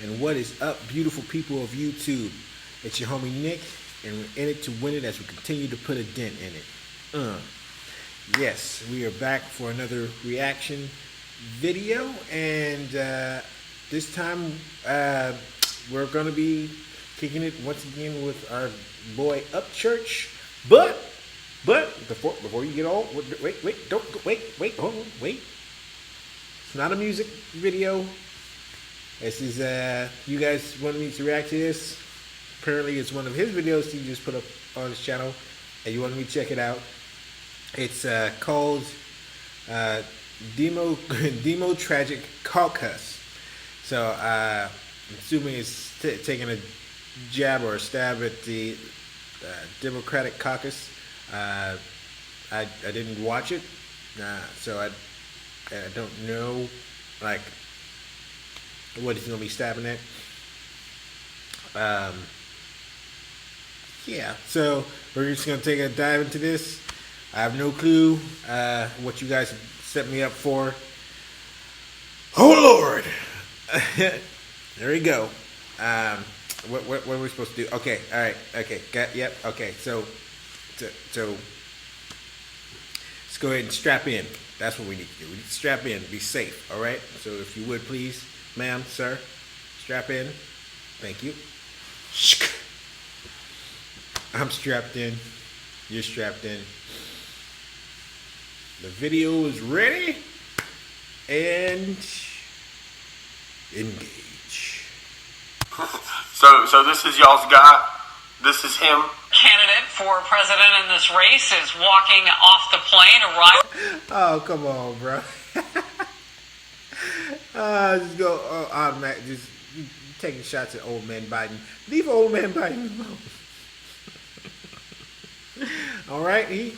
And what is up, beautiful people of YouTube? It's your homie Nick, and we're in it to win it as we continue to put a dent in it. Yes, we are back for another reaction video, and this time we're going to be kicking it once again with our boy Upchurch. But before you get all, wait, hold on, wait. It's not a music video. This is you guys wanted me to react to this. Apparently, it's one of his videos he just put up on his channel, and you wanted me to check it out. It's called DeMoTragic KOK-Uss. So I'm assuming it's taking a jab or a stab at the Democratic caucus. I didn't watch it, so I don't know like what he's gonna be stabbing at. Yeah, so we're just gonna take a dive into this. I have no clue what you guys set me up for. Oh Lord! There we go. What are we supposed to do? Okay, all right, okay, yep, okay. So let's go ahead and strap in. That's what we need to do. We need to strap in, be safe. All right. So if you would please, ma'am, sir, strap in. Thank you. I'm strapped in. You're strapped in. The video is ready. And engage. So this is y'all's guy. This is him. Candidate for president in this race is walking off the plane, arriving. Oh, come on, bro. Just go automatic. Just taking shots at old man Biden. Leave old man Biden alone. All right, he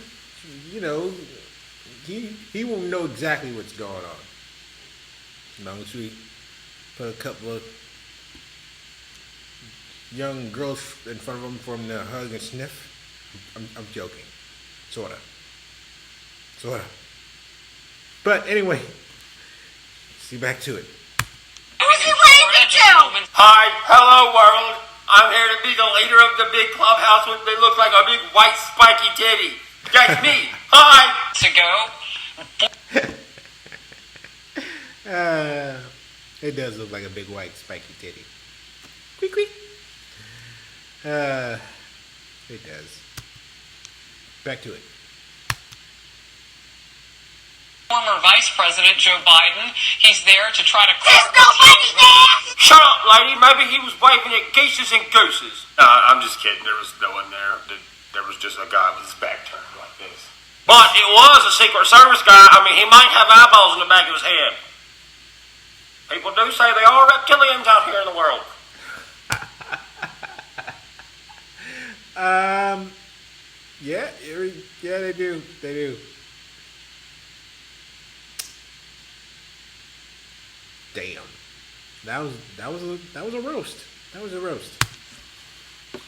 won't know exactly what's going on. As long as we put a couple of young girls in front of him for him to hug and sniff. I'm joking. Sorta. But anyway, see, back to it. Who's he waving to? Hi, hello world. I'm here to be the leader of the big clubhouse with they look like a big white spiky titty. That's me. Hi. To go. It does look like a big white spiky titty. Quick, quick. It does. Back to it. Former Vice President Joe Biden. He's there to try to. There's nobody there. Shut up, lady. Maybe he was waving at geeses and gooses. I'm just kidding. There was no one there. There was just a guy with his back turned like this. But it was a Secret Service guy. I mean, he might have eyeballs in the back of his head. People do say they are reptilians out here in the world. Yeah, they do. Damn, that was a roast. That was a roast.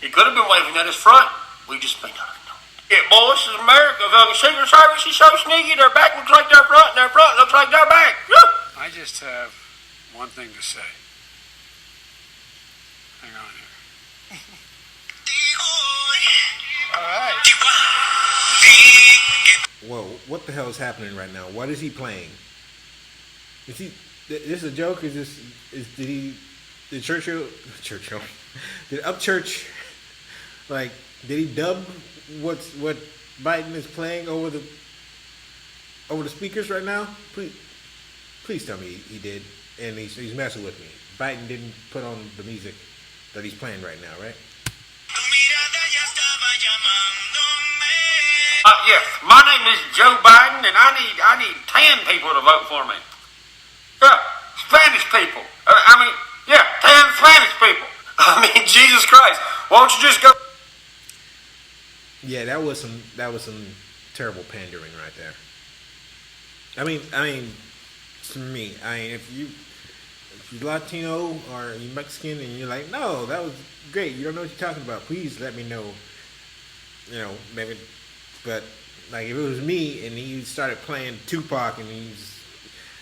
He could have been waving at his front. We just may not have known. Yeah, boy, this is America. The Secret Service is so sneaky. Their back looks like their front, and their front looks like their back. I just have one thing to say. Hang on here. All right. Whoa, what the hell is happening right now? What is he playing? Is he? This is a joke? Did Churchill? Did Upchurch, like, did he dub what Biden is playing over the speakers right now? Please tell me he did, and he's messing with me. Biden didn't put on the music that he's playing right now, right? Yes, my name is Joe Biden, and I need 10 people to vote for me. Yeah, Spanish people. Yeah, 10 Spanish people. Jesus Christ, won't you just go? Yeah, that was some terrible pandering right there. I mean, to me, if if you're Latino or you're Mexican and you're like, no, that was great. You don't know what you're talking about. Please let me know. You know, maybe. But like if it was me and he started playing Tupac and he's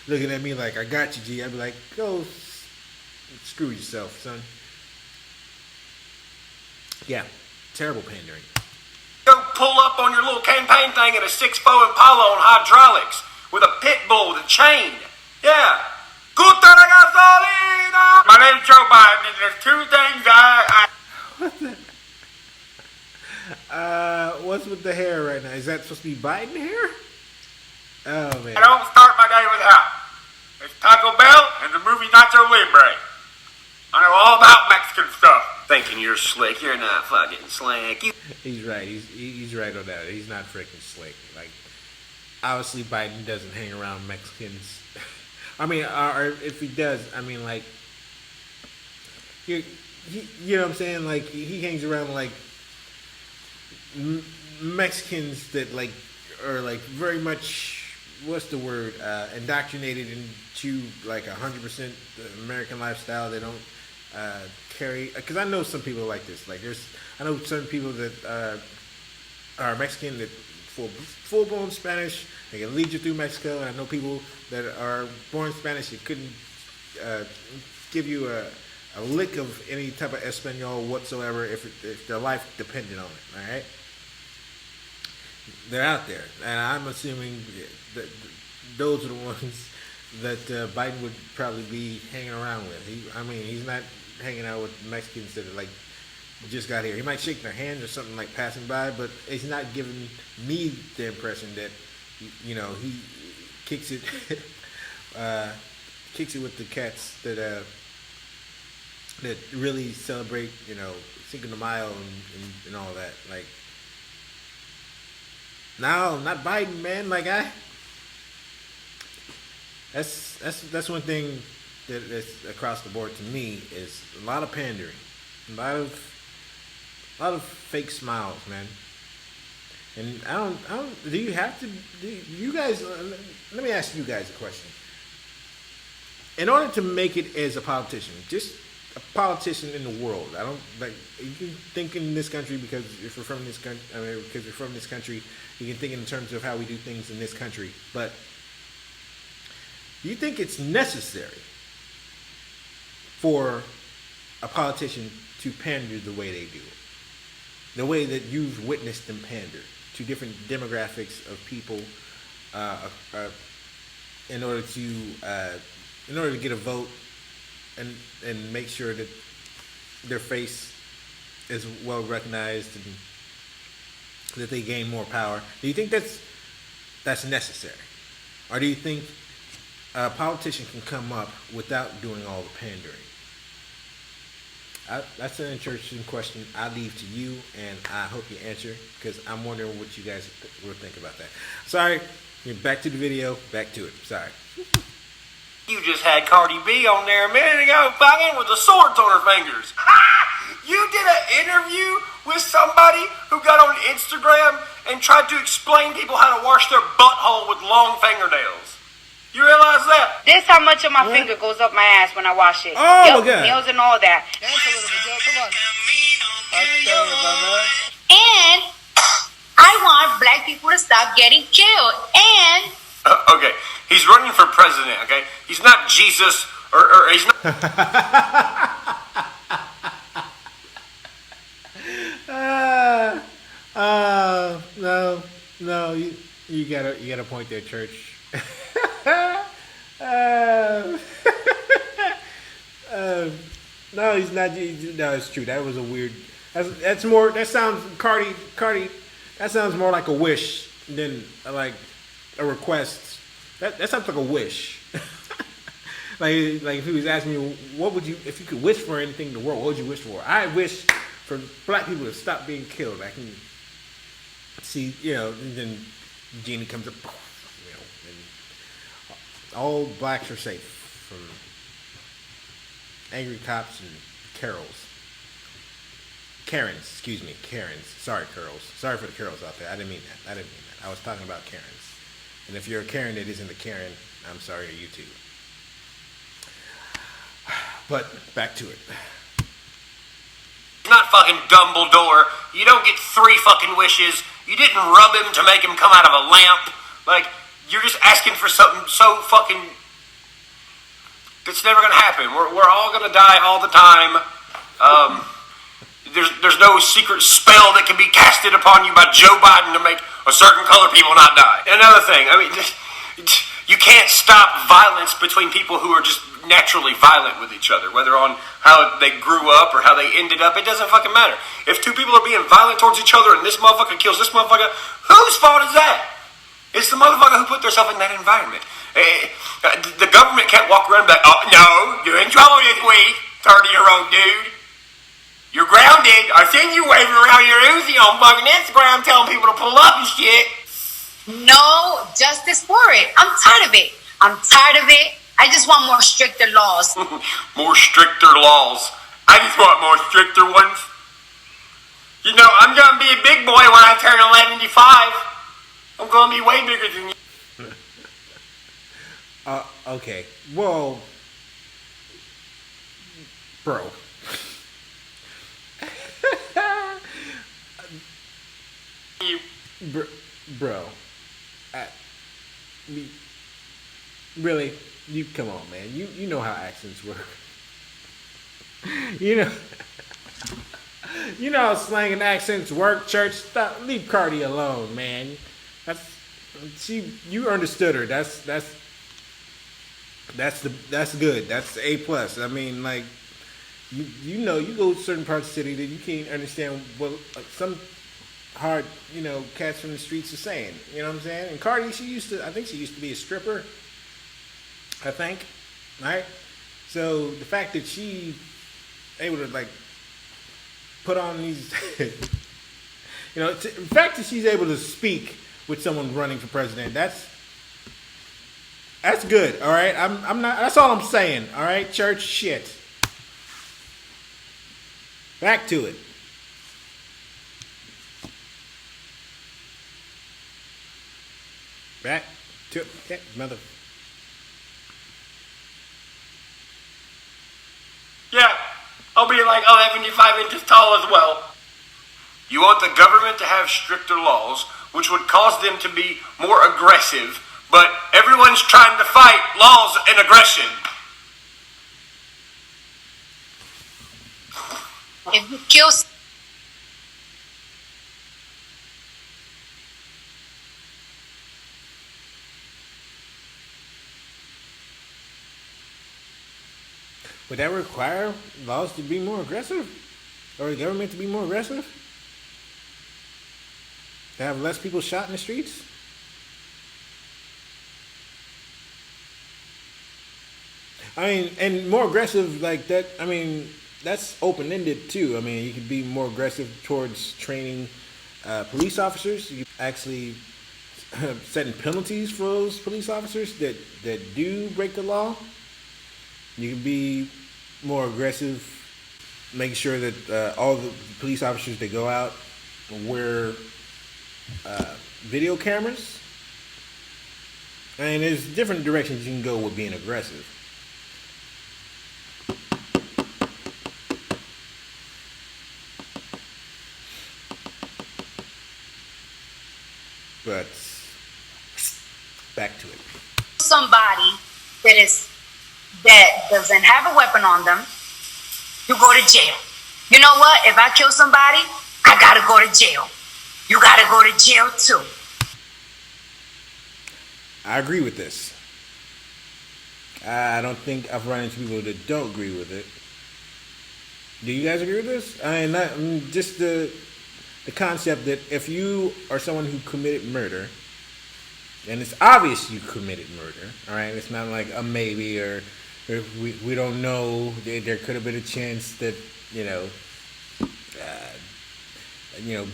looking at me like, I got you, G, I'd be like, go screw yourself, son. Yeah, terrible pandering. Go pull up on your little campaign thing in a 6'4" Impala on hydraulics with a pit bull with a chain. Yeah. Gusta la gasolina! My name's Joe Biden, and there's two things What's with the hair right now? Is that supposed to be Biden hair? Oh, man. I don't start my day without. It's Taco Bell and the movie Nacho Libre. I know all about Mexican stuff. Thinking you're slick. You're not fucking slick. He's right. He's right on that. He's not freaking slick. Like, obviously Biden doesn't hang around Mexicans. I mean, or if he does, I mean, like, you know what I'm saying? Like, he hangs around, like, Mexicans that, like, are, like, very much, what's the word, indoctrinated into, like, 100% American lifestyle. They don't carry, because I know some people like this. Like, I know certain people that are Mexican that full-blown Spanish. They can lead you through Mexico. And I know people that are born Spanish that couldn't give you a lick of any type of Espanol whatsoever if their life depended on it. All right, they're out there, and I'm assuming that those are the ones that Biden would probably be hanging around with. He's not hanging out with Mexicans that are like just got here. He might shake their hand or something like passing by, but it's not giving me the impression that, you know, he kicks it with the cats that really celebrate, you know, Cinco de Mayo and all that. Like, no, not Biden, man. Like, that's one thing that's across the board to me is a lot of pandering, a lot of fake smiles, man. And I don't. Do you have to? You guys? Let me ask you guys a question. In order to make it as a politician, just a politician in the world. I don't like. You can think in this country because if you're from this country. I mean, because you're from this country, you can think in terms of how we do things in this country. But do you think it's necessary for a politician to pander the way they do? The way that you've witnessed them pander to different demographics of people in order to get a vote and make sure that their face is well recognized and that they gain more power. Do you think that's necessary? Or do you think a politician can come up without doing all the pandering? That's an interesting question I leave to you, and I hope you answer, because I'm wondering what you guys will think about that. Sorry, back to the video, back to it. Sorry. You just had Cardi B on there a minute ago, fucking with the swords on her fingers. You did an interview with somebody who got on Instagram and tried to explain people how to wash their butthole with long fingernails. You realize that? This how much of my finger goes up my ass when I wash it. Oh, my God. Nails and all that. Dance a little bit, Joe. Come on. And I want black people to stop getting killed. And Okay, he's running for president, okay? He's not Jesus, or he's not... No, you got a point there, Church. No, he's not. No, it's true. That was a weird. That's more. That sounds Cardi. That sounds more like a wish than like a request. That sounds like a wish. like if he was asking you, what would you, if you could wish for anything in the world, what would you wish for? I wish for black people to stop being killed. I can see, you know, and then Genie comes up, you know, and all blacks are safe from angry cops and Karens, excuse me, Karens. Sorry, Carol's. Sorry for the Carols out there. I didn't mean that. I was talking about Karens. And if you're a Karen that isn't a Karen, I'm sorry to you too. But back to it. He's not fucking Dumbledore. You don't get 3 fucking wishes. You didn't rub him to make him come out of a lamp. Like, you're just asking for something so fucking... It's never gonna happen. We're all gonna die all the time. There's no secret spell that can be casted upon you by Joe Biden to make a certain color people not die. Another thing, I mean, you can't stop violence between people who are just naturally violent with each other, whether on how they grew up or how they ended up. It doesn't fucking matter. If 2 people are being violent towards each other and this motherfucker kills this motherfucker, whose fault is that? It's the motherfucker who put themselves in that environment. The government can't walk around and be like, oh, no, you're in trouble this week, 30-year-old dude. You're grounded. I seen you waving around your Uzi on fucking Instagram telling people to pull up and shit. No justice for it. I'm tired of it. I just want more stricter laws. More stricter laws. I just want more stricter ones. You know, I'm gonna be a big boy when I turn 11-5. I'm gonna be way bigger than you. Okay. Well, bro. Bro. Really? You come on, man. You know how accents work. You know how slang and accents work. Church, stop. Leave Cardi alone, man. You understood her. That's good. That's A+. I mean, like, you know, you go to certain parts of the city that you can't understand what some hard, cats from the streets are saying. You know what I'm saying? And Cardi, I think she used to be a stripper. I think, right? So the fact that she able to like put on these, the fact that she's able to speak with someone running for president, that's good. All right, I'm not. That's all I'm saying. All right, church shit. Back to it. Back to it, mother. Yeah, I'll be like 11-5 inches tall as well. You want the government to have stricter laws, which would cause them to be more aggressive, but everyone's trying to fight laws and aggression. If you kill would that require laws to be more aggressive? Or the government to be more aggressive? To have less people shot in the streets? I mean, and more aggressive like that, I mean, that's open-ended too. I mean, you could be more aggressive towards training police officers. You actually setting penalties for those police officers that do break the law. You can be more aggressive, making sure that all the police officers that go out wear video cameras. I mean, there's different directions you can go with being aggressive. But back to it. somebody that doesn't have a weapon on them, you go to jail. You know what? If I kill somebody, I gotta go to jail. You gotta go to jail too. I agree with this. I don't think I've run into people that don't agree with it. Do you guys agree with this? I mean, just the concept that if you are someone who committed murder, and it's obvious you committed murder, all right? It's not like a maybe or we don't know. There could have been a chance that,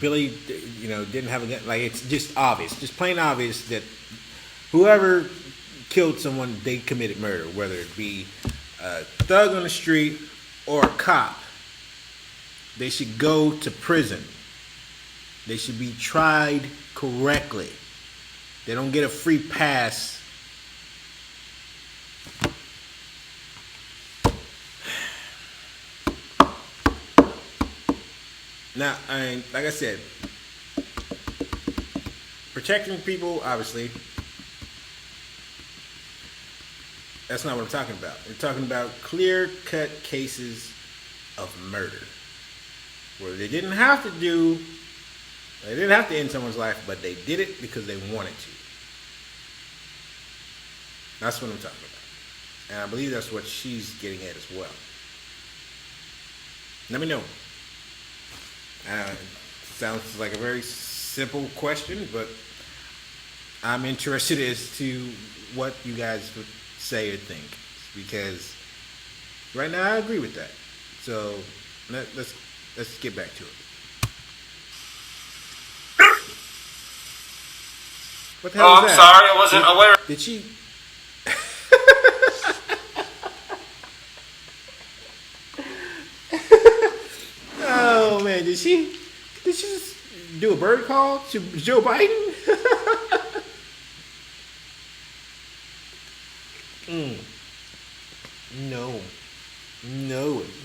Billy, didn't have a gun. Like, it's just obvious, just plain obvious that whoever killed someone, they committed murder, whether it be a thug on the street or a cop. They should go to prison. They should be tried correctly. They don't get a free pass. Now, like I said, protecting people, obviously, that's not what I'm talking about. We're talking about clear-cut cases of murder, where they didn't have to end someone's life, but they did it because they wanted to. That's what I'm talking about. And I believe that's what she's getting at as well. Let me know. Sounds like a very simple question, but I'm interested as to what you guys would say or think, because right now I agree with that. So let's get back to it. What the hell Oh, was I'm that? sorry, I wasn't aware. Did she? Oh man, did she just do a bird call to Joe Biden? No,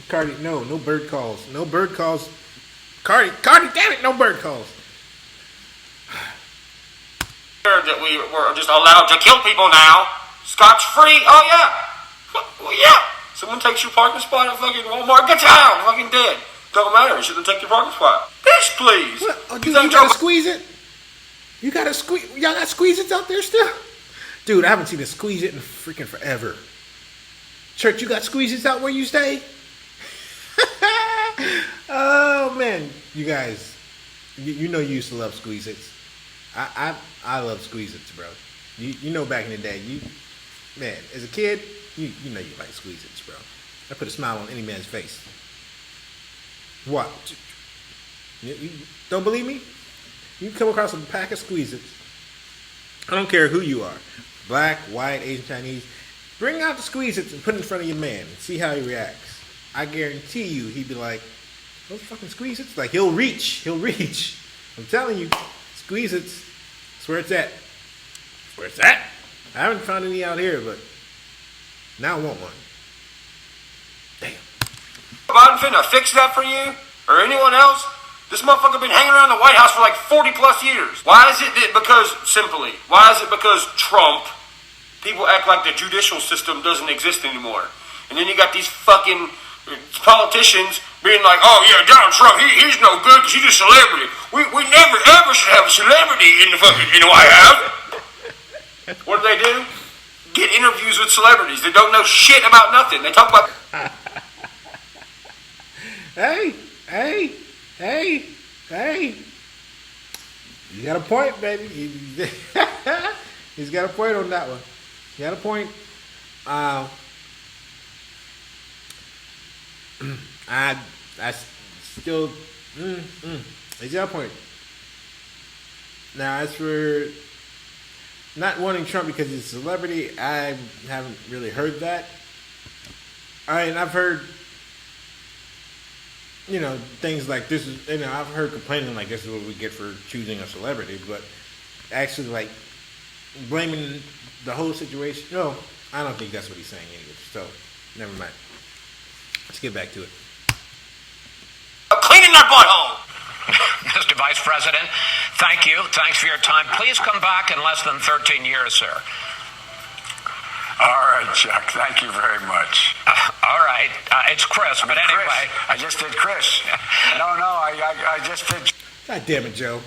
Cardi, no bird calls, Cardi, damn it, no bird calls. That we were just allowed to kill people now, scotch free. Oh yeah, well, yeah. Someone takes your parking spot at fucking Walmart, get down, fucking dead. Don't matter. You shouldn't take your parking spot. Bitch, please. What? Oh, dude, you gotta squeeze it. You gotta squeeze. Y'all got squeeze-its out there still? Dude, I haven't seen a squeeze-it in freaking forever. Church, you got squeeze-its out where you stay? Oh man, you guys, you know you used to love squeeze-its. I love squeeze-its, bro. You know back in the day, man, as a kid, you know you like squeeze-its, bro. I put a smile on any man's face. What? You don't believe me? You come across a pack of squeeze-its. I don't care who you are. Black, white, Asian, Chinese. Bring out the squeeze-its and put it in front of your man and see how he reacts. I guarantee you he'd be like, those fucking squeeze-its? Like, he'll reach. I'm telling you, squeeze-its. That's where it's at. That's where it's at. I haven't found any out here, but now I want one. Damn. Biden finna fix that for you or anyone else? This motherfucker been hanging around the White House for like 40 plus years. Why is it that why is it because Trump, people act like the judicial system doesn't exist anymore? And then you got these fucking politicians being like, oh yeah, Donald Trump, he's no good because he's a celebrity. We never ever should have a celebrity in the White House. What do? Get interviews with celebrities that don't know shit about nothing. They talk about Hey. You got a point, baby. He's got a point on that one. He got a point. I still, he's got a point. Now, as for not wanting Trump because he's a celebrity, I haven't really heard that. I've heard, things like this is, I've heard complaining like this is what we get for choosing a celebrity, but actually, like, blaming the whole situation, no, I don't think that's what he's saying anyway, so, never mind. Let's get back to it. cleaning their butthole. Mr. Vice President, thank you. Thanks for your time. Please come back in less than 13 years, sir. All right, Chuck. Thank you very much. All right. It's Chris, but anyway. Chris. I just did Chris. No, I just did. God damn it, Joe.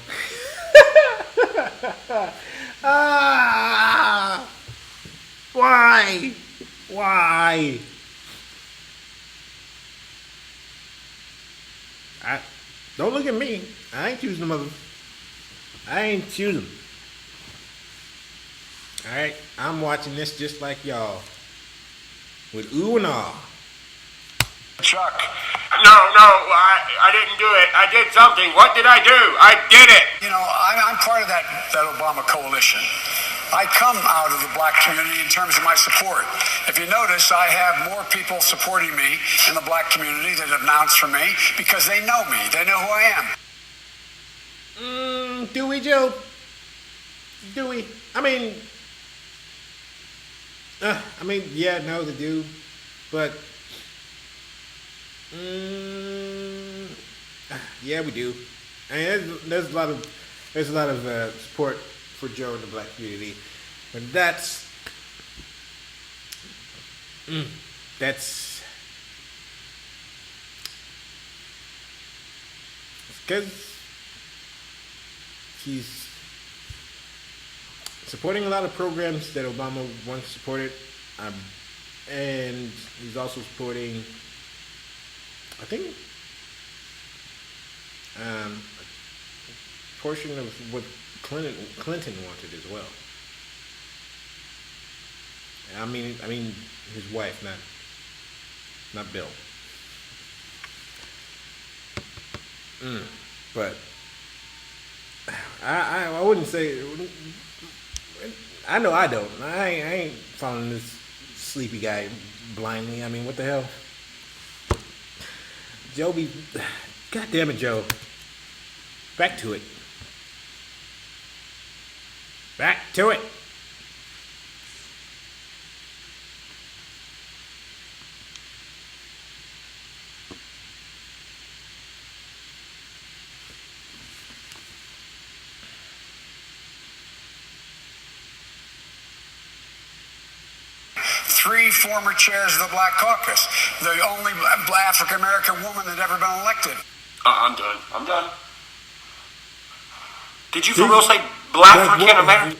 Why? Don't look at me. I ain't choosing them. I ain't choosing them. Alright, I'm watching this just like y'all. With ooh and ah. Chuck. No, I didn't do it. I did something. What did I do? I did it. I'm part of that Obama coalition. I come out of the black community in terms of my support. If you notice, I have more people supporting me in the black community that have announced for me because they know me. They know who I am. Do we, Joe? Do we? Yeah, no, they do. But, Yeah, we do. And there's a lot of support for Joe in the black community, but that's because he's supporting a lot of programs that Obama once supported, and he's also supporting, I think, a portion of what Clinton wanted as well. I mean his wife, not Bill. But I wouldn't say. I know I don't. I ain't following this sleepy guy blindly. I mean, what the hell? Joe be... God damn it, Joe. Back to it. Back to it. Three former chairs of the Black Caucus, the only African-American woman that ever been elected. I'm done. Did you for real say Black African-American?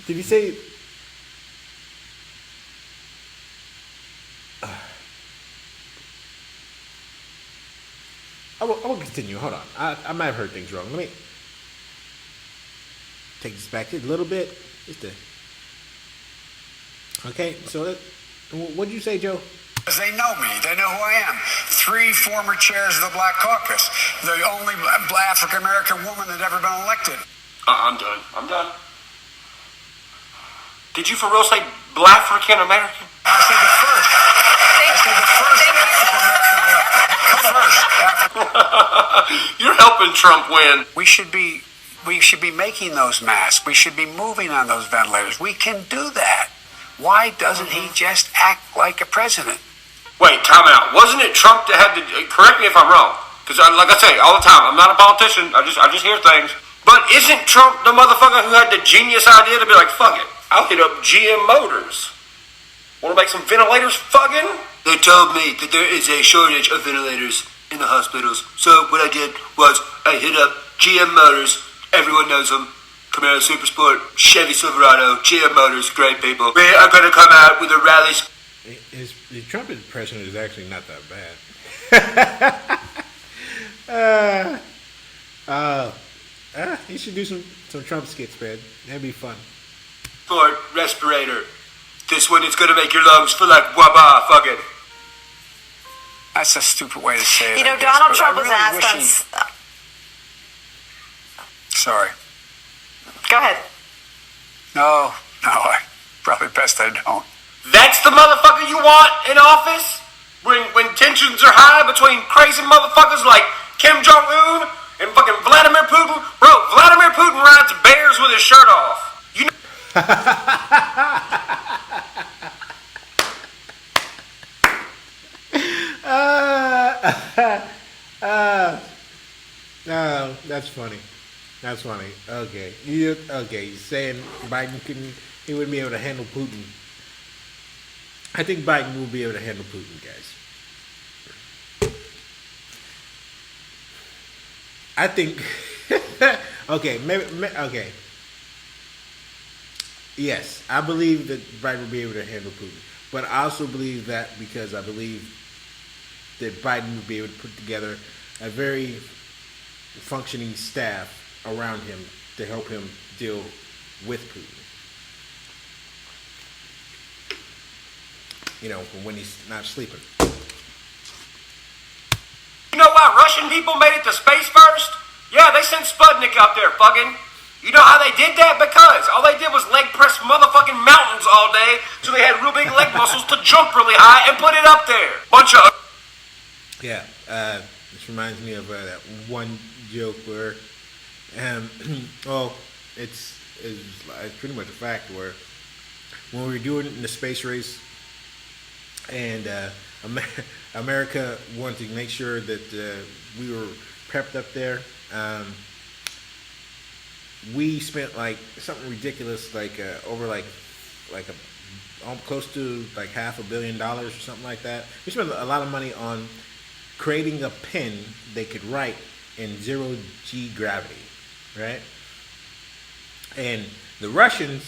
Did he say... I will continue. Hold on. I might have heard things wrong. Let me take this back a little bit. Okay, so what did you say, Joe? Because they know me. They know who I am. Three former chairs of the Black Caucus, the only African-American woman that ever been elected. I'm done. Did you for real say Black African-American? I said the first. You're helping Trump win. We should be making those masks. We should be moving on those ventilators. We can do that. Why doesn't he just act like a president? Wait, time out. Wasn't it Trump that had to... Correct me if I'm wrong. Because, like I say, all the time, I'm not a politician. I just hear things. But isn't Trump the motherfucker who had the genius idea to be like, fuck it, I'll hit up GM Motors. Want to make some ventilators, fucking? They told me that there is a shortage of ventilators in the hospitals. So what I did was I hit up GM Motors. Everyone knows them. Camaro Super Sport, Chevy Silverado, GM Motors, great people. We are going to come out with a rally. The Trump impression is actually not that bad. He should do some Trump skits, man. That'd be fun. Sport respirator. This one is going to make your lungs feel like wah-bah, fucking. That's a stupid way to say it. You know, I guess, Donald but Trump I was really asked on... Sorry. Go ahead. No, probably best I don't. That's the motherfucker you want in office? When tensions are high between crazy motherfuckers like Kim Jong-un and fucking Vladimir Putin? Bro, Vladimir Putin rides bears with his shirt off. You know... That's funny. That's funny. Okay. Okay. You're saying Biden he wouldn't be able to handle Putin. I think Biden will be able to handle Putin, guys. I think. Okay. Okay. Yes, I believe that Biden will be able to handle Putin, but I also believe that because I believe that Biden will be able to put together a very functioning staff around him to help him deal with Putin. You know, when he's not sleeping. You know why Russian people made it to space first? Yeah, they sent Sputnik out there, fucking. You know how they did that? Because all they did was leg press motherfucking mountains all day, so they had real big leg muscles to jump really high and put it up there. Bunch of... Yeah, this reminds me of that one joke where, it's pretty much a fact where when we were doing the space race and America wanted to make sure that we were prepped up there. We spent like something ridiculous, like over close to like $500 million or something like that. We spent a lot of money on creating a pen they could write in 0G gravity, right? And the Russians,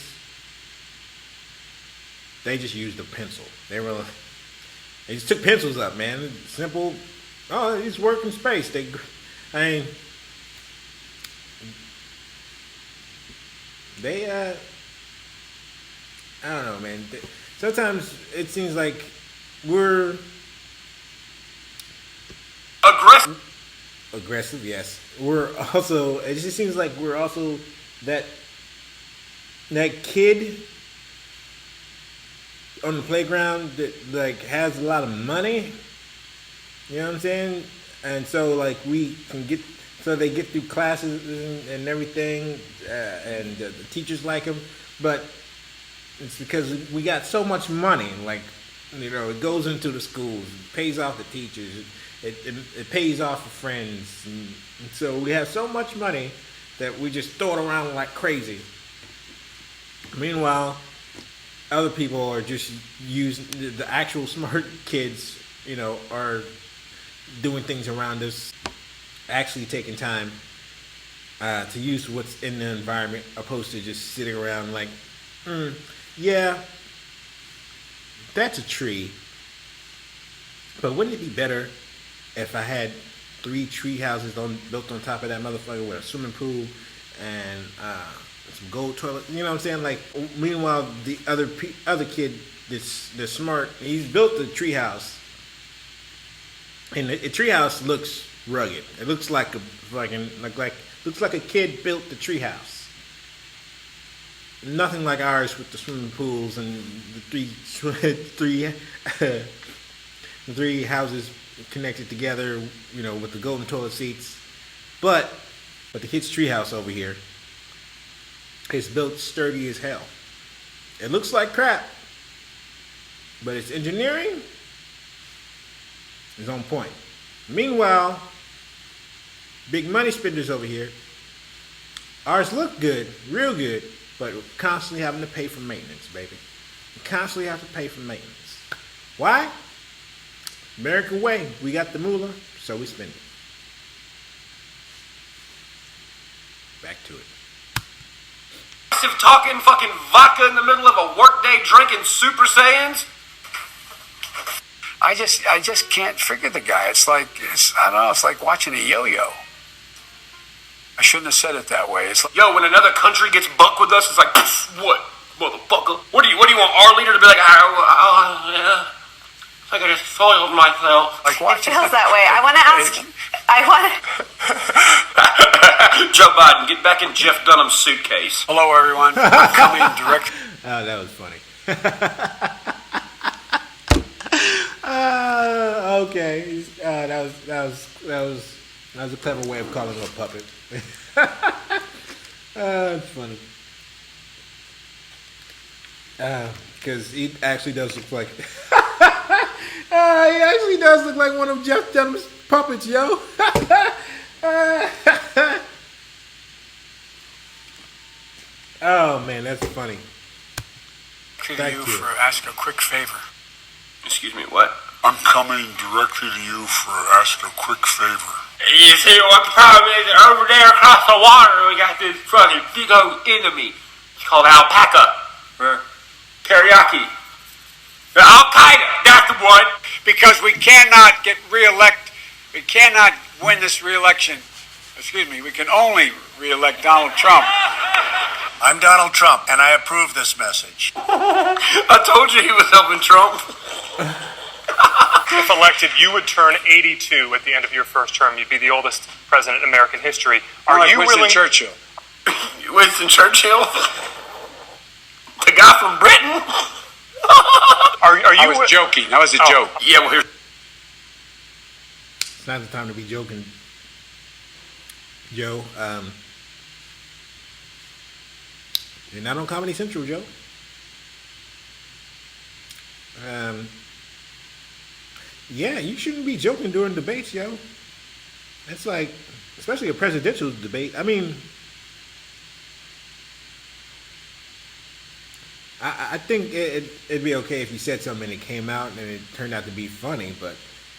they just used a pencil. They just took pencils up, man. Simple. Oh, it's work in space. I don't know, man. Sometimes it seems like we're aggressive, yes. We're also. It just seems like we're also that kid on the playground that like has a lot of money. You know what I'm saying? And so like we can get. So they get through classes and everything, and the teachers like them, but it's because we got so much money. Like, you know, it goes into the schools, it pays off the teachers, it pays off the friends, and so we have so much money that we just throw it around like crazy. Meanwhile, other people are just using the actual smart kids. You know, are doing things around us. Actually taking time to use what's in the environment opposed to just sitting around like, yeah, that's a tree. But wouldn't it be better if I had 3 tree houses built on top of that motherfucker with a swimming pool and some gold toilet? You know what I'm saying? Like, meanwhile, the other kid that's smart, he's built a tree house, and the tree house looks rugged. It looks like looks like a kid built the treehouse. Nothing like ours with the swimming pools and the three houses connected together. You know, with the golden toilet seats. But the kid's treehouse over here is built sturdy as hell. It looks like crap, but its engineering is on point. Meanwhile, big money spenders over here, ours look good, real good, but we're constantly having to pay for maintenance, baby. We constantly have to pay for maintenance. Why? American way. We got the moolah, so we spend it. Back to it. Talking fucking vodka in the middle of a workday drinking Super Saiyans. I just can't figure the guy. I don't know, it's like watching a yo-yo. I shouldn't have said it that way. It's like, Yo, when another country gets buck with us, it's like, what, motherfucker? What do you want our leader to be like? Yeah, it's like I just soiled myself. like watching. It feels that way. I want to ask. Joe Biden, get back in Jeff Dunham's suitcase. Hello, everyone. I'm coming direct. Oh, that was funny. Okay. That was a clever way of calling him a puppet. It's funny. Because he actually does look like he actually does look like one of Jeff Dunham's puppets, yo. Oh man, that's funny. Thank you for asking a quick favor. Excuse me, what? I'm coming directly to you for ask a quick favor. You see what the problem is? Over there across the water, we got this fucking big old enemy. It's called alpaca. Or teriyaki. Al-Qaeda, that's the one. Because we cannot get reelect. We cannot win this reelection. Excuse me. We can only reelect Donald Trump. I'm Donald Trump, and I approve this message. I told you he was helping Trump. If elected, you would turn 82 at the end of your first term. You'd be the oldest president in American history. Are you Winston willing? Churchill? Winston Churchill? The guy from Britain? Are you? I was joking. That was a joke. Yeah, well, here's... It's not the time to be joking, Joe. You're not on Comedy Central, Joe. Yeah, you shouldn't be joking during debates, yo. It's like, especially a presidential debate. I mean, I think it'd be okay if you said something and it came out and it turned out to be funny, but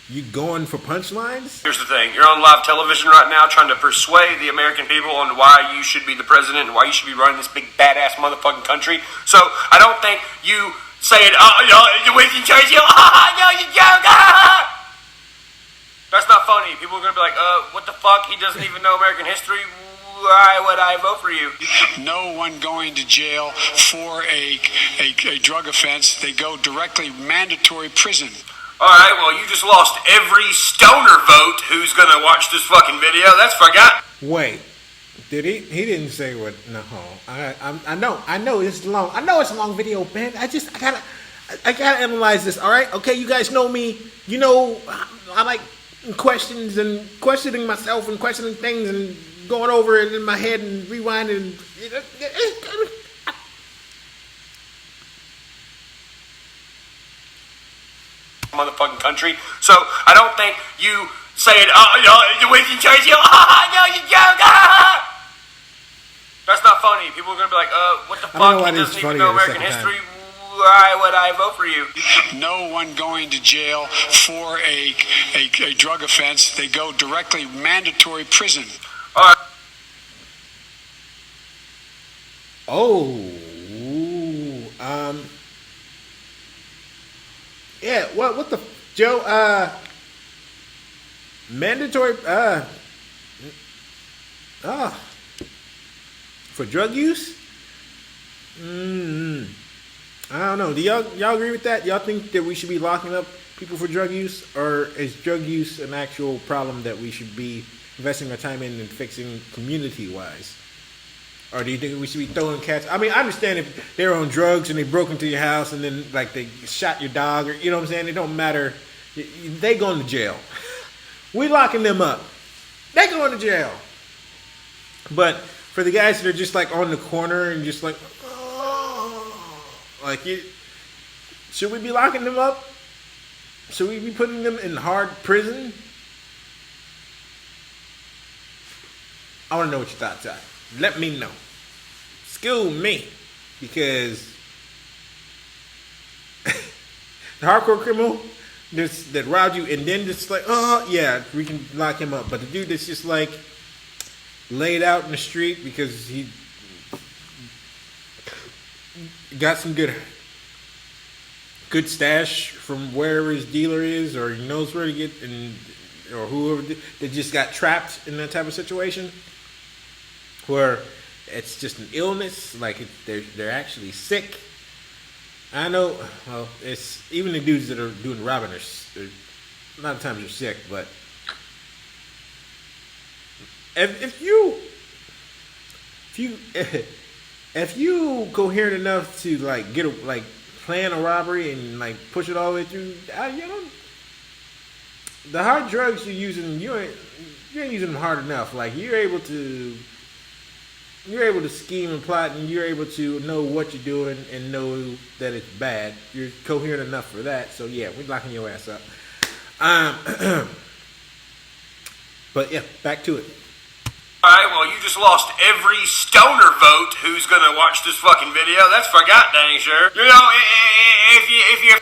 you going for punchlines? Here's the thing. You're on live television right now trying to persuade the American people on why you should be the president and why you should be running this big badass motherfucking country. So I don't think you saying, Winston Churchill, no, you joke, That's not funny. People are going to be like, what the fuck? He doesn't even know American history. Why would I vote for you? No one going to jail for a drug offense. They go directly mandatory prison. All right, well, you just lost every stoner vote who's going to watch this fucking video. That's forgot. Wait, did he? He didn't say what? No, I know it's long. I know it's a long video, man. I gotta analyze this. All right, okay. You guys know me. You know I like questions and questioning myself and questioning things and going over it in my head and rewinding. Motherfucking country. So I don't think you saying, Winston Churchill, no, you joke, That's not funny. People are going to be like, what the fuck? He doesn't even know American history. Why would I vote for you? No one going to jail for a drug offense. They go directly mandatory prison. All right. Yeah, what the, Joe, mandatory, for drug use? I don't know. Do y'all agree with that? Y'all think that we should be locking up people for drug use? Or is drug use an actual problem that we should be investing our time in and fixing community-wise? Or do you think we should be throwing cats? I mean, I understand if they're on drugs and they broke into your house and then, like, they shot your dog, or, you know what I'm saying? It don't matter. They going to jail. We locking them up. They going to jail. But for the guys that are just, like, on the corner and just, like, should we be locking them up? Should we be putting them in hard prison? I want to know what your thoughts are. Let me know. School me. Because the hardcore criminal that robbed you and then just like, yeah, we can lock him up. But the dude that's just like laid out in the street because he got some good stash from wherever his dealer is, or he knows where to get, or whoever that just got trapped in that type of situation where it's just an illness, like they're actually sick. I know, well, it's even the dudes that are doing robbing are a lot of times they're sick, but if you coherent enough to like plan a robbery and like push it all the way through, the hard drugs you're using, you ain't using them hard enough. Like you're able to scheme and plot, and you're able to know what you're doing and know that it's bad. You're coherent enough for that. So yeah, we're locking your ass up. But yeah, back to it. All right, well, you just lost every stoner vote who's going to watch this fucking video. That's for goddamn sure. You know, if you're...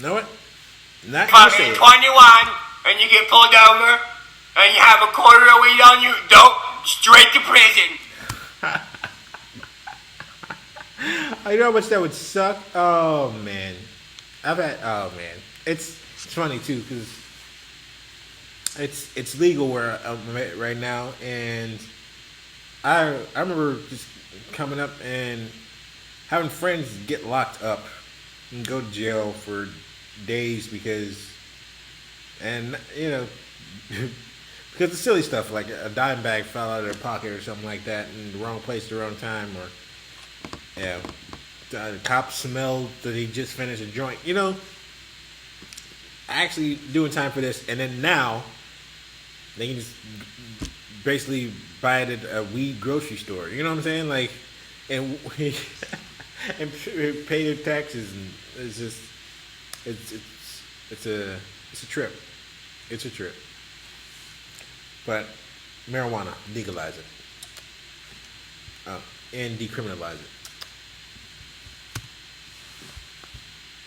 Know it? Not fucking 21 and you get pulled over and you have a quarter of weed on you, don't, straight to prison. You know how much that would suck? Oh, man. It's funny, too, because it's legal where I'm at right now, and I remember just coming up and having friends get locked up and go to jail for days because of silly stuff, like a dime bag fell out of their pocket or something like that in the wrong place at the wrong time, or the cops smelled that he just finished a joint, actually doing time for this, and then now they can just basically buy it at a weed grocery store. You know what I'm saying? Like, and and pay their taxes, and it's just it's a trip. It's a trip. But marijuana, legalize it, and decriminalize it.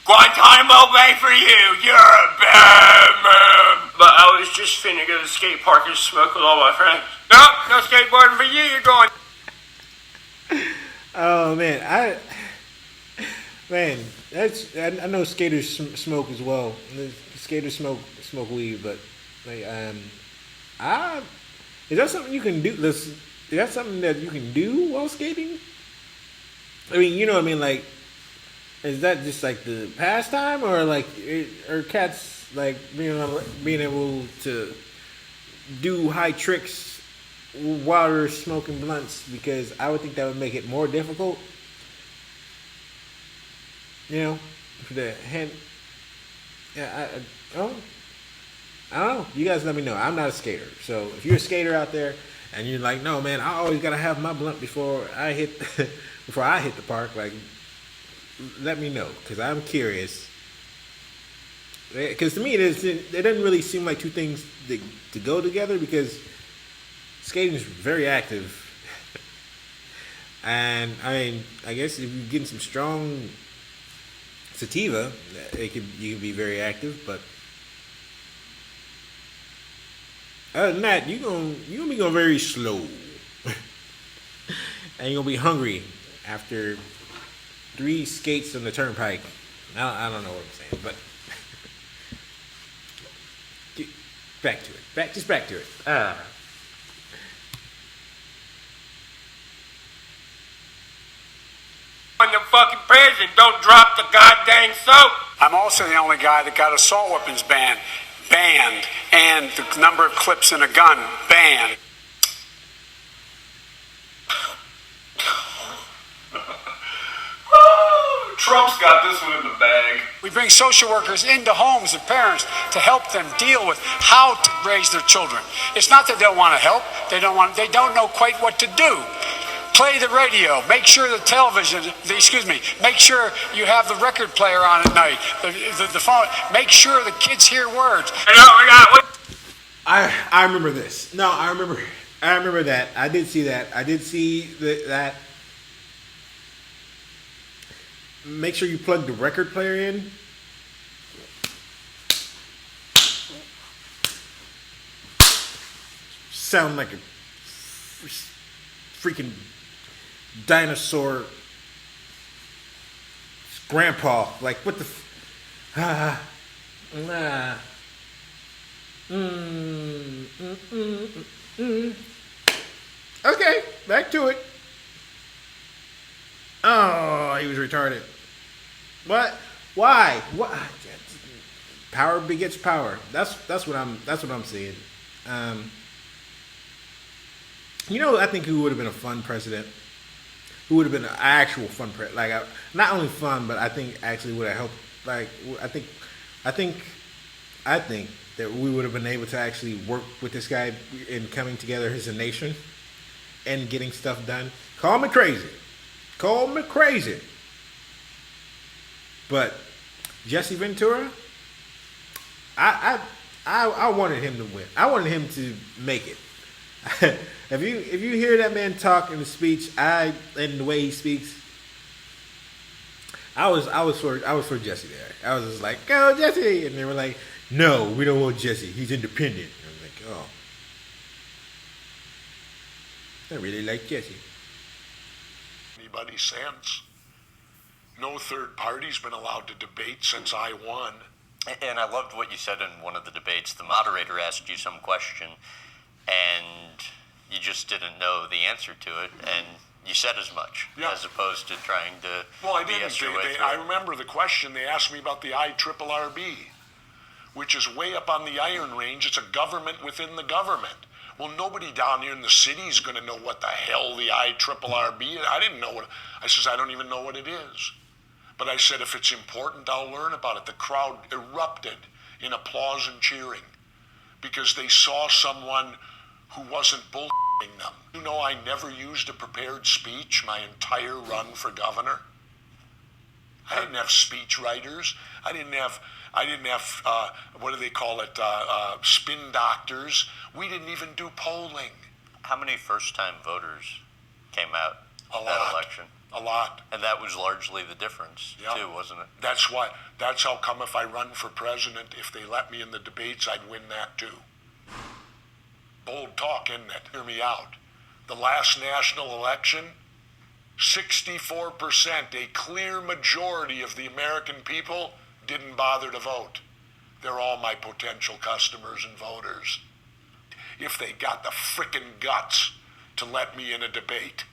Guantanamo Bay for you. You're a bad man. But I was just finna go to the skate park and smoke with all my friends. Nope, no skateboarding for you. You're going. Oh man, I know skaters smoke as well. Skaters smoke weed, but like is that something you can do? Is that something that you can do while skating? I mean, you know what I mean, like. Is that just like the pastime, or like, are cats like being able to do high tricks while they're smoking blunts? Because I would think that would make it more difficult. You know, for the hand. Yeah, I don't know. You guys let me know. I'm not a skater, so if you're a skater out there and you're like, no man, I always gotta have my blunt before I hit the park, like. Let me know, because I'm curious. Because to me, it doesn't really seem like two things to go together, because skating is very active. And I mean, I guess if you're getting some strong sativa, you can be very active. But other than that, you're gonna be going very slow, and you're gonna be hungry after 3 skates on the turnpike. I don't know what I'm saying, but back to it. Just back to it. On the fucking president, don't drop the goddamn soap. I'm also the only guy that got assault weapons banned, and the number of clips in a gun banned. Trump's got this one in the bag. We bring social workers into homes of parents to help them deal with how to raise their children. It's not that they don't want to help. They don't know quite what to do. Play the radio. Make sure the television, make sure you have the record player on at night. The phone. Make sure the kids hear words. I remember this. No, I remember that. I did see that. That. Make sure you plug the record player in. Sound like a freaking dinosaur grandpa. Like, what the Okay, back to it. Oh, he was retarded. What? Why? What? Power begets power. That's what I'm seeing. You know, I think who would have been a fun president? Who would have been an actual fun president? Like, not only fun, but I think actually would have helped. Like, I think that we would have been able to actually work with this guy in coming together as a nation and getting stuff done. Call me crazy. But Jesse Ventura, I wanted him to win. I wanted him to make it. If you hear that man talk in the speech, and the way he speaks, I was for Jesse there. I was just like, go Jesse, and they were like, no, we don't want Jesse. He's independent. I was like, oh, I really like Jesse. Anybody since. No third party's been allowed to debate since I won. And I loved what you said in one of the debates. The moderator asked you some question, and you just didn't know the answer to it, and you said as much, as opposed to trying to BS your way through. I remember the question they asked me about the IRRB, which is way up on the Iron Range. It's a government within the government. Well, nobody down here in the city is going to know what the hell the IRRB is. I didn't know what. I says, I don't even know what it is. But I said, if it's important, I'll learn about it. The crowd erupted in applause and cheering because they saw someone who wasn't bullshitting them. You know, I never used a prepared speech my entire run for governor. I didn't have speech writers. I didn't have what do they call it, spin doctors. We didn't even do polling. How many first-time voters came out in that election? A lot. And that was largely the difference, too, wasn't it? That's how come if I run for president, if they let me in the debates, I'd win that too. Bold talk, isn't it? Hear me out. The last national election, 64%, a clear majority of the American people didn't bother to vote. They're all my potential customers and voters. If they got the frickin' guts to let me in a debate,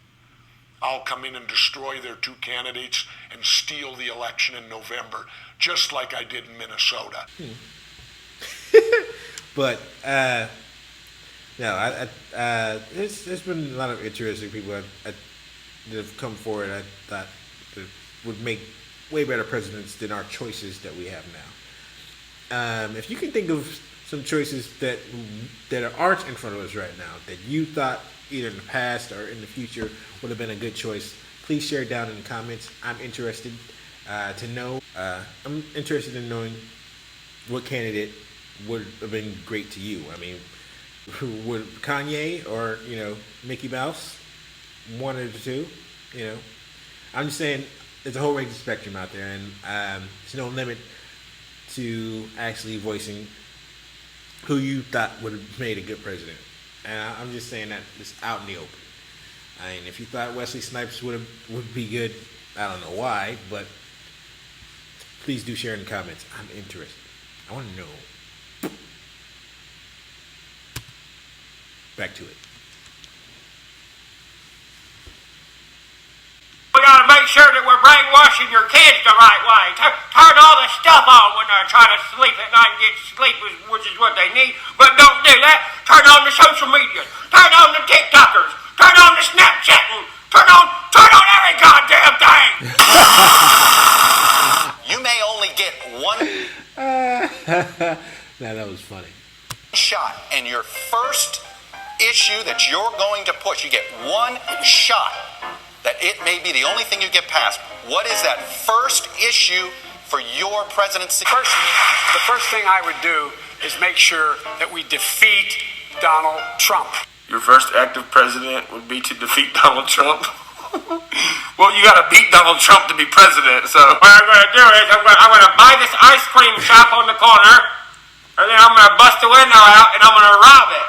I'll come in and destroy their two candidates and steal the election in November, just like I did in Minnesota. But no, there's been a lot of interesting people that have come forward. I thought that would make way better presidents than our choices that we have now. If you can think of some choices that aren't in front of us right now that you thought either in the past or in the future would have been a good choice, please share it down in the comments. I'm interested to know. I'm interested in knowing what candidate would have been great to you. I mean, would Kanye or Mickey Mouse, one or the two? I'm just saying there's a whole range of spectrum out there, and there's no limit to actually voicing who you thought would have made a good president. And I'm just saying that it's out in the open. I mean, if you thought Wesley Snipes would be good, I don't know why, but please do share in the comments. I'm interested. I want to know. Back to it. We gotta make sure that we're brainwashing your kids the right way. Turn all the stuff on when they're trying to sleep at night and get sleep, which is what they need. But don't do that. Turn on the social media. Turn on the TikTokers. Turn on the Snapchatting. Turn on every goddamn thing. You may only get one Now that was funny. shot, and your first issue that you're going to push, you get one shot. That it may be the only thing you get passed. What is that first issue for your presidency? The first thing I would do is make sure that we defeat Donald Trump. Your first act of president would be to defeat Donald Trump. Well, you gotta beat Donald Trump to be president, so what I'm gonna do is I'm gonna buy this ice cream shop on the corner, and then I'm gonna bust the window out and I'm gonna rob it.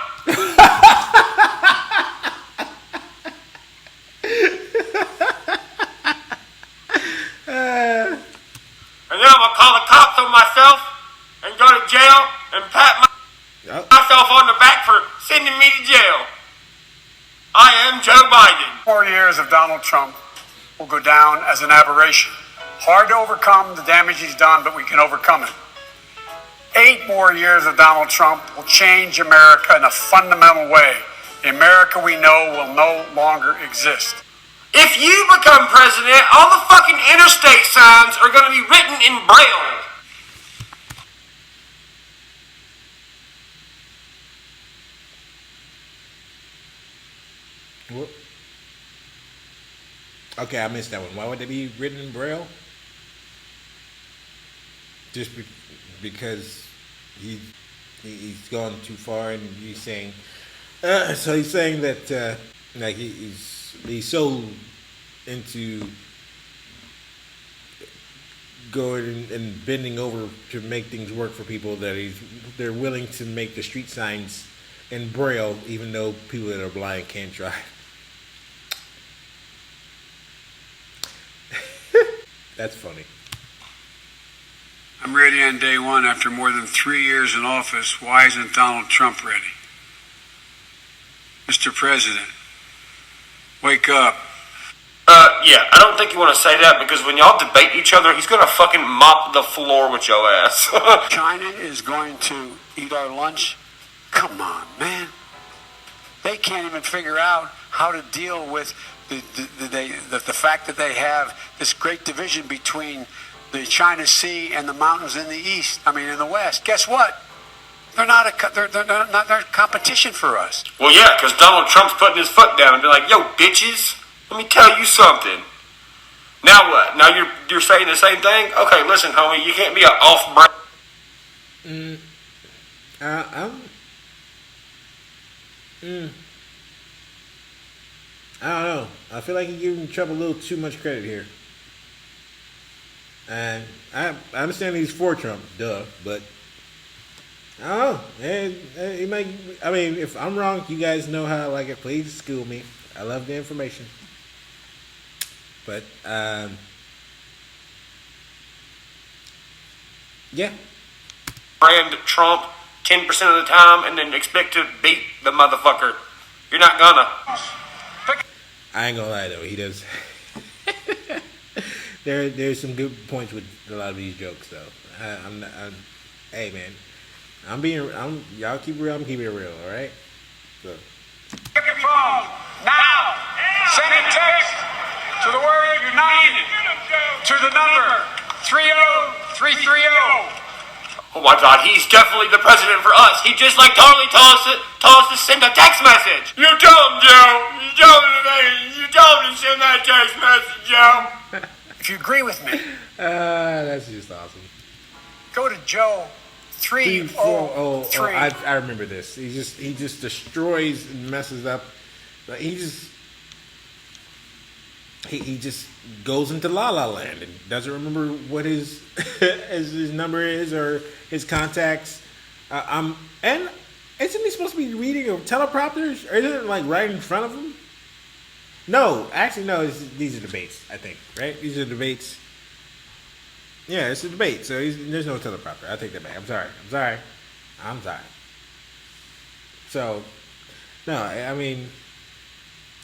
And then I'm gonna call the cops on myself and go to jail and pat myself on the back for sending me to jail. I am Joe Biden. 4 years of Donald Trump will go down as an aberration. Hard to overcome the damage he's done, but we can overcome it. 8 more years of Donald Trump will change America in a fundamental way. The America we know will no longer exist. If you become president, all the fucking interstate signs are going to be written in Braille. What? Okay, I missed that one. Why would they be written in Braille? Just because he's gone too far, and he's saying. So he's saying that like he's so into going and bending over to make things work for people that they're willing to make the street signs in Braille, even though people that are blind can't drive. That's funny. I'm ready on day one after more than 3 years in office. Why isn't Donald Trump ready? Mr. President, wake up. Yeah, I don't think you want to say that because when y'all debate each other, he's going to fucking mop the floor with your ass. China is going to eat our lunch? Come on, man. They can't even figure out how to deal with the fact that they have this great division between the China Sea and the mountains in the east, in the west. Guess what? They're not they're competition for us. Well, yeah, because Donald Trump's putting his foot down and be like, yo, bitches, let me tell you something. Now what? Now you're saying the same thing? Okay, listen, homie, you can't be an off-brand. I don't know. I feel like you're giving Trump a little too much credit here. And I understand he's for Trump, duh, but I don't know. It might, I mean, if I'm wrong, you guys know how I like it. Please school me. I love the information. But, yeah. Brand Trump 10% of the time and then expect to beat the motherfucker. You're not gonna. I ain't gonna lie though, he does. There's some good points with a lot of these jokes though. Hey man, y'all keep it real. I'm keeping it real. All right. So. Pick your phone now. Send a text to the word United to the number 30330. Oh my God, he's definitely the president for us. He just like totally told us to send a text message. You told him, Joe. You told him to send that text message, Joe. If you agree with me, that's just awesome. Go to Joe 303. I remember this. He just destroys and messes up. But he just goes into La La Land and doesn't remember what his his number is or his contacts. And isn't he supposed to be reading a teleprompter? Or isn't it like right in front of him? No, actually no. These are debates. I think right. These are debates. Yeah, it's a debate. So there's no teleprompter. I take that back. I'm sorry. So no, I mean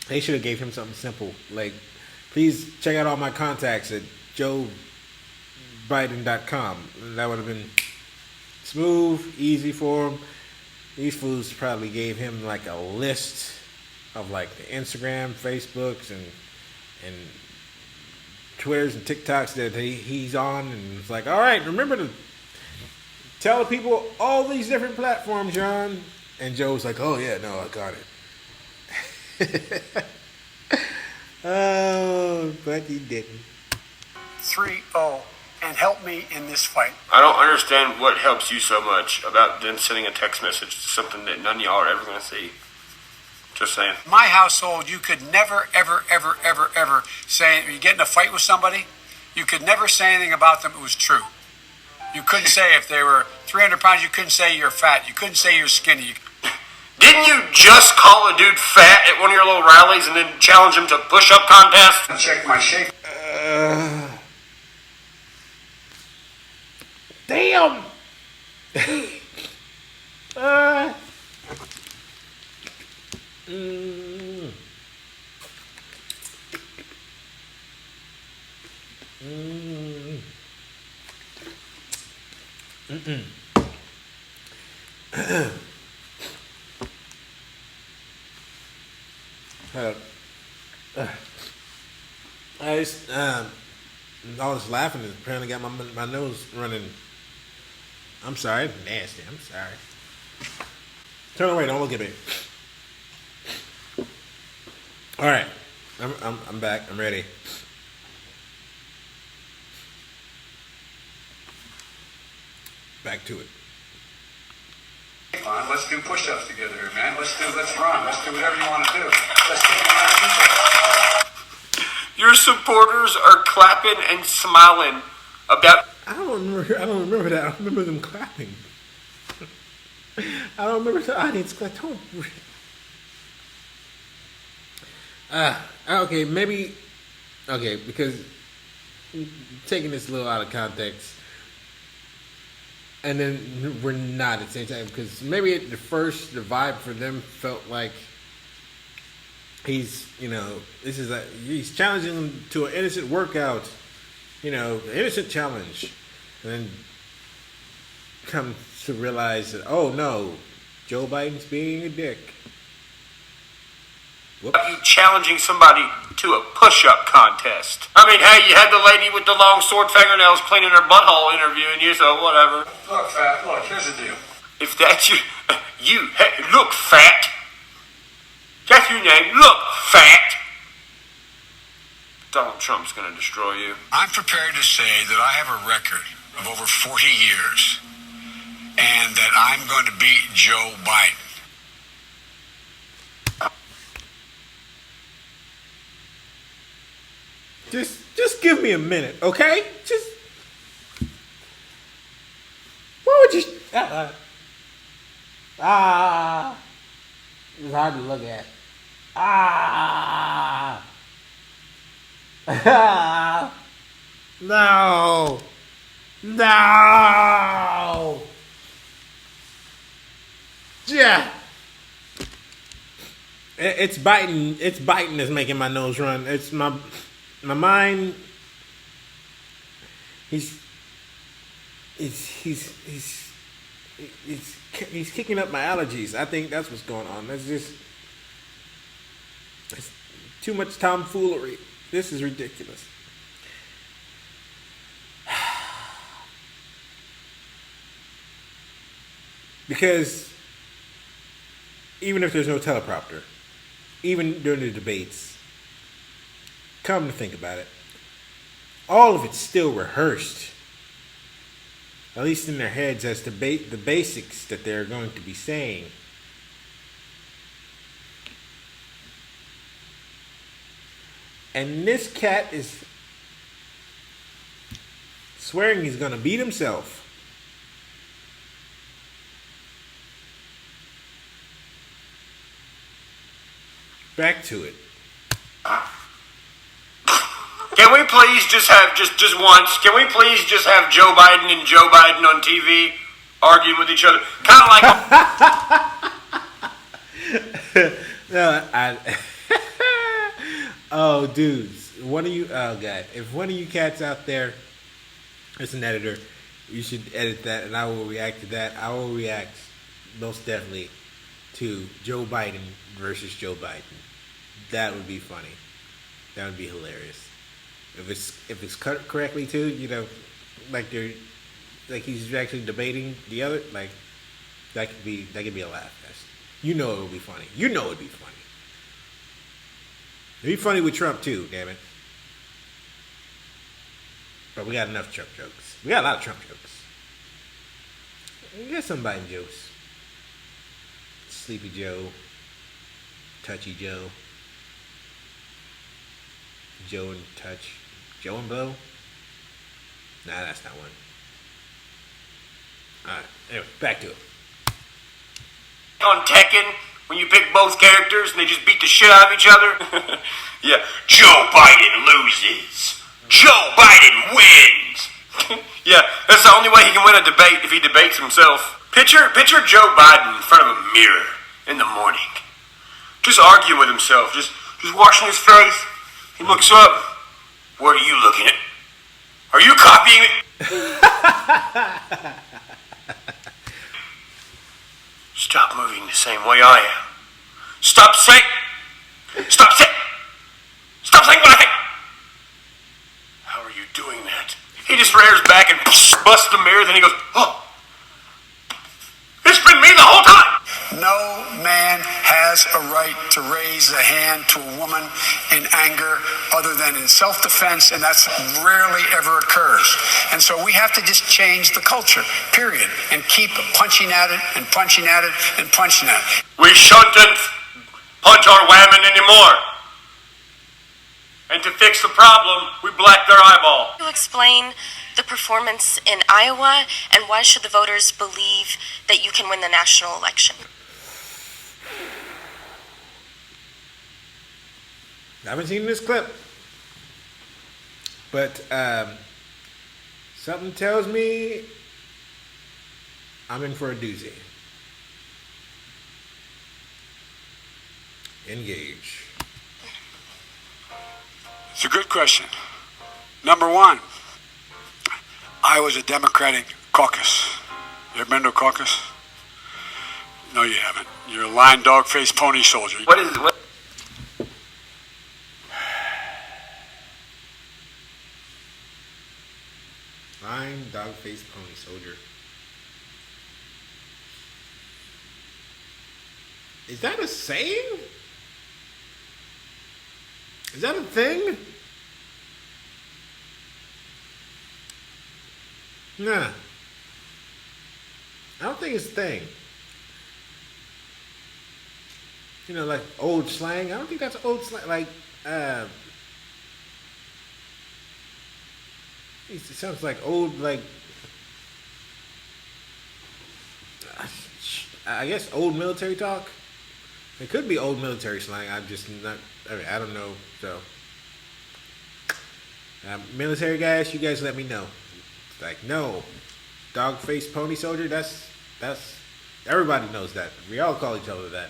they should have gave him something simple like. Please check out all my contacts at joebiden.com. That would have been smooth, easy for him. These fools probably gave him like a list of like the Instagram, Facebooks, and Twitters and TikToks that he's on, and it's like, all right, remember to tell the people all these different platforms you're on. And Joe's like, oh yeah, no, I got it. Oh, but he didn't. 3-0 and help me in this fight. I don't understand what helps you so much about them sending a text message to something that none of y'all are ever going to see. Just saying. My household, you could never, ever, ever, ever, ever say, you get in a fight with somebody, you could never say anything about them. It was true. You couldn't say if they were 300 pounds, you couldn't say you're fat. You couldn't say you're skinny. Didn't you just call a dude fat at one of your little rallies and then challenge him to push-up contest? Check my shape. Damn. All this laughing has apparently got my nose running. I'm sorry, nasty. I'm sorry. Turn away. Don't look at me. All right, I'm back. I'm ready. Back to it. Let's do push-ups together, man. Let's run. Let's do whatever you want to do. Let's do Your supporters are clapping and smiling about. I don't remember that. I don't remember them clapping. I don't remember the audience clapping. Okay, maybe. Okay, because taking this a little out of context. And then we're not at the same time because maybe at the first the vibe for them felt like he's he's challenging them to an innocent workout, an innocent challenge, and then come to realize that oh no, Joe Biden's being a dick. You challenging somebody to a push-up contest. I mean, hey, you had the lady with the long sword fingernails cleaning her butthole interviewing you, so whatever. Look, Fat, here's the deal. If that's hey, look, fat. That's your name. Look, fat. Donald Trump's going to destroy you. I'm prepared to say that I have a record of over 40 years and that I'm going to beat Joe Biden. Just give me a minute, okay? Just what would you? It's hard to look at. No. Yeah. It's biting. It's biting that's making my nose run. It's my mind. He's kicking up my allergies. I think that's what's going on. It's too much tomfoolery. This is ridiculous. Because even if there's no teleprompter, even during the debates, come to think about it, all of it's still rehearsed, at least in their heads, as to the basics that they're going to be saying. And this cat is swearing he's going to beat himself. Back to it. Can we please just have, just once, can we please just have Joe Biden and Joe Biden on TV arguing with each other? Kind of like... Oh, dudes. God. If one of you cats out there is an editor, you should edit that and I will react to that. I will react most definitely to Joe Biden versus Joe Biden. That would be funny. That would be hilarious. If it's cut correctly too, like he's actually debating the other, like that could be a laugh fest. It would be funny. It'd be funny. It'd be funny with Trump too, damn it. But we got enough Trump jokes. We got a lot of Trump jokes. We got some Biden jokes. Sleepy Joe, Touchy Joe, Joe and Touch, Joe and Bo. Nah, that's not one. Alright, anyway, back to it. On Tekken, when you pick both characters and they just beat the shit out of each other? Yeah, Joe Biden loses. Joe Biden wins. Yeah, that's the only way he can win a debate, if he debates himself. Picture Joe Biden in front of a mirror in the morning. Just arguing with himself, just washing his face. He looks up. What are you looking at? Are you copying me? Stop moving the same way I am. Stop saying what I think. How are you doing that? He just rears back and busts the mirror, then he goes, oh, it's been me the whole time. No man has a right to raise a hand to a woman in anger other than in self-defense, and that's rarely ever occurs. And so we have to just change the culture, period, and keep punching at it and punching at it and punching at it. We shouldn't punch our women anymore. And to fix the problem, we black their eyeball. Can you explain the performance in Iowa, and why should the voters believe that you can win the national election? I haven't seen this clip, but something tells me I'm in for a doozy. Engage. It's a good question. Number one, Iowa's a Democratic caucus. You ever been to a caucus? No, you haven't. You're a lying dog-faced pony soldier. What is it? Lying dog-faced pony soldier. Is that a saying? Is that a thing? Nah. I don't think it's a thing. You know, like old slang. I don't think that's old slang. Like, it sounds like old, like, I guess old military talk. It could be old military slang. I'm just not, I mean, I don't know. So, military guys, you guys let me know. Like, no, dog faced pony soldier, that's, everybody knows that. We all call each other that.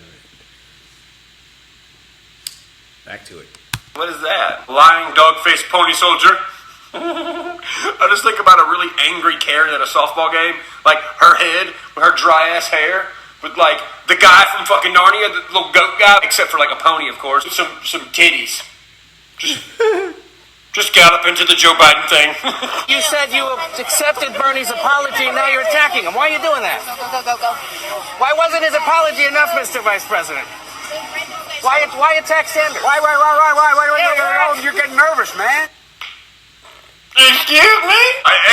Back to it. What is that? Lying dog-faced pony soldier? I just think about a really angry Karen at a softball game. Like, her head with her dry-ass hair. With, like, the guy from fucking Narnia, the little goat guy. Except for, like, a pony, of course. With some titties. Just gallop into the Joe Biden thing. You said you accepted Bernie's apology and now you're attacking him. Why are you doing that? Go. Why wasn't his apology enough, Mr. Vice President? Why attack Sanders? Why? You're getting nervous, man. Excuse me?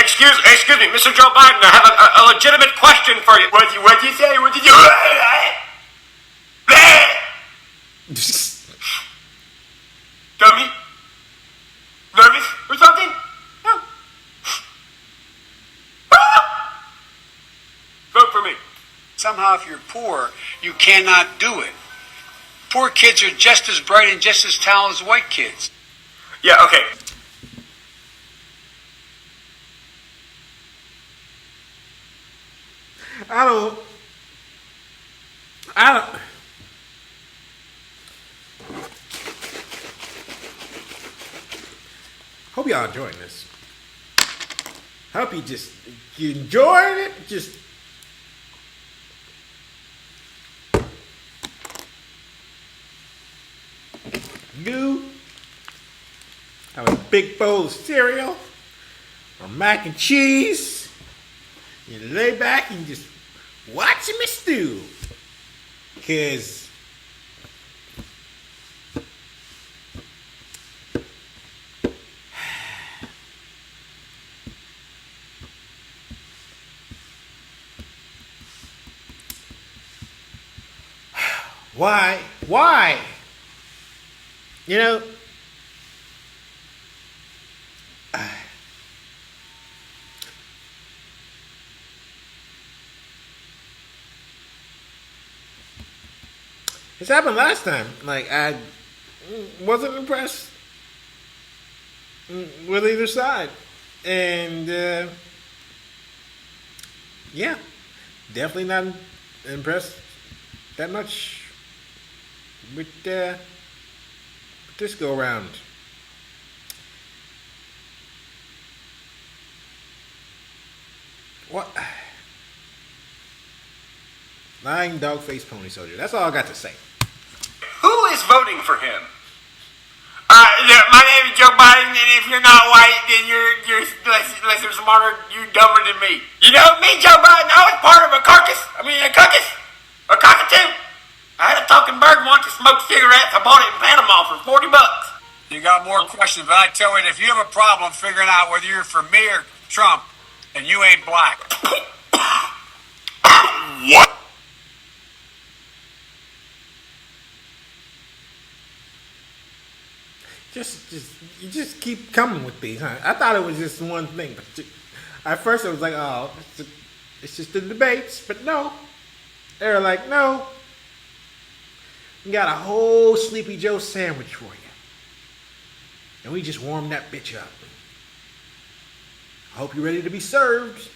Excuse me, Mr. Joe Biden, I have a legitimate question for you. What'd you say? What did you... Dummy? Nervous or something? No. Vote for me. Somehow, if you're poor, you cannot do it. Poor kids are just as bright and just as talented as white kids. Yeah, okay. I don't. Hope y'all enjoying this. Hope you enjoying it. Just you have a big bowl of cereal or mac and cheese. You lay back and just watch me stew. Cause why? You know, this happened last time. Like, I wasn't impressed with either side. And, yeah, definitely not impressed that much with this go around. What? Lying dog-faced pony soldier. That's all I got to say. Who is voting for him? My name is Joe Biden, and if you're not white, then you're unless you're smarter, you're dumber than me. You know me, Joe Biden. I was part of a cockatoo. I had a talking bird once to smoke cigarettes. I bought it in Panama for $40. You got more questions, but I tell you, if you have a problem figuring out whether you're for me or Trump, and you ain't black. What? You just keep coming with these, huh? I thought it was just one thing, but at first I was like, oh, it's just the debates, but no. They were like, no. We got a whole Sleepy Joe sandwich for you. And we just warmed that bitch up. I hope you're ready to be served.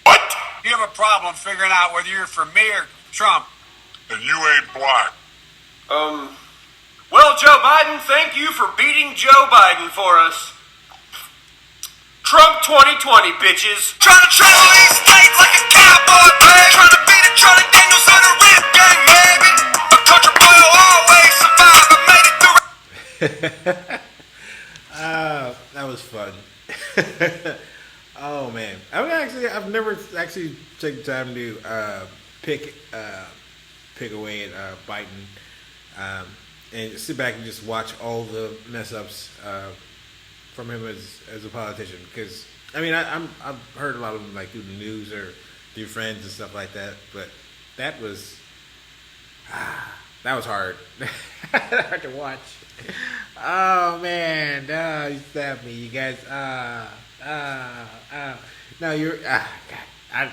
What? You have a problem figuring out whether you're for me or Trump, and you ain't black. Well, Joe Biden, thank you for beating Joe Biden for us. Trump 2020, bitches. Trying to travel these states like a cowboy, baby. Trying to beat it, Charlie Daniels on a rip gang, baby. A country boy will always survive. I made it through. That was fun. actually take the time to pick away at Biden and sit back and just watch all the mess ups from him as a politician. Because I mean, I've heard a lot of them like through the news or through friends and stuff like that, but that was hard. Hard to watch. Oh man, you stabbed me, you guys. No, you're. God,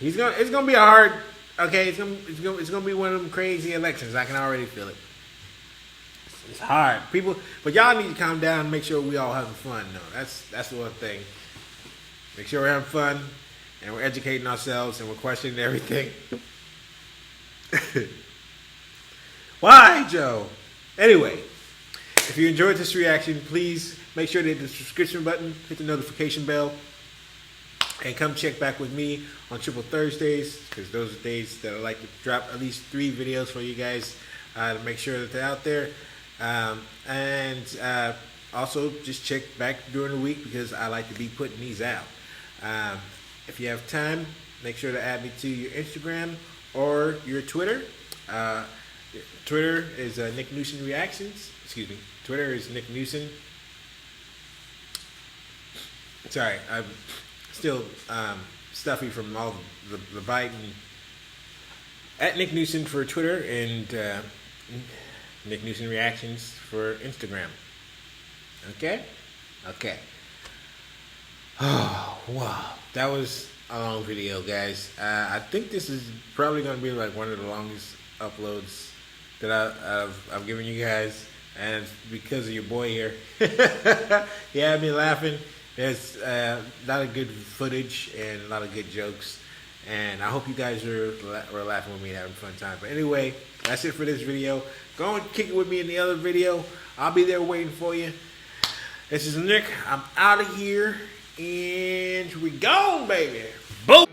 it's gonna be a hard. Okay, it's gonna be one of them crazy elections. I can already feel it. It's hard, people. But y'all need to calm down and make sure we all having fun. No, that's the one thing. Make sure we're having fun and we're educating ourselves and we're questioning everything. Why, Joe? Anyway, if you enjoyed this reaction, please make sure to hit the subscription button, hit the notification bell, and come check back with me on Triple Thursdays, because those are days that I like to drop at least 3 videos for you guys to make sure that they're out there. And also just check back during the week because I like to be putting these out. If you have time, make sure to add me to your Instagram or your Twitter. Twitter is NicNewson Reactions. Excuse me. Twitter is NicNewson. Sorry, I'm still stuffy from all the bite. At NicNewson for Twitter and NicNewson Reactions for Instagram. Okay? Okay. Oh, wow. That was a long video, guys. I think this is probably going to be like one of the longest uploads that I've given you guys, and it's because of your boy here. He had me laughing. There's a lot of good footage and a lot of good jokes, and I hope you guys were laughing with me and having a fun time. But anyway, that's it for this video. Go and kick it with me in the other video. I'll be there waiting for you. This is Nick. I'm out of here, and we gone, baby. Boom.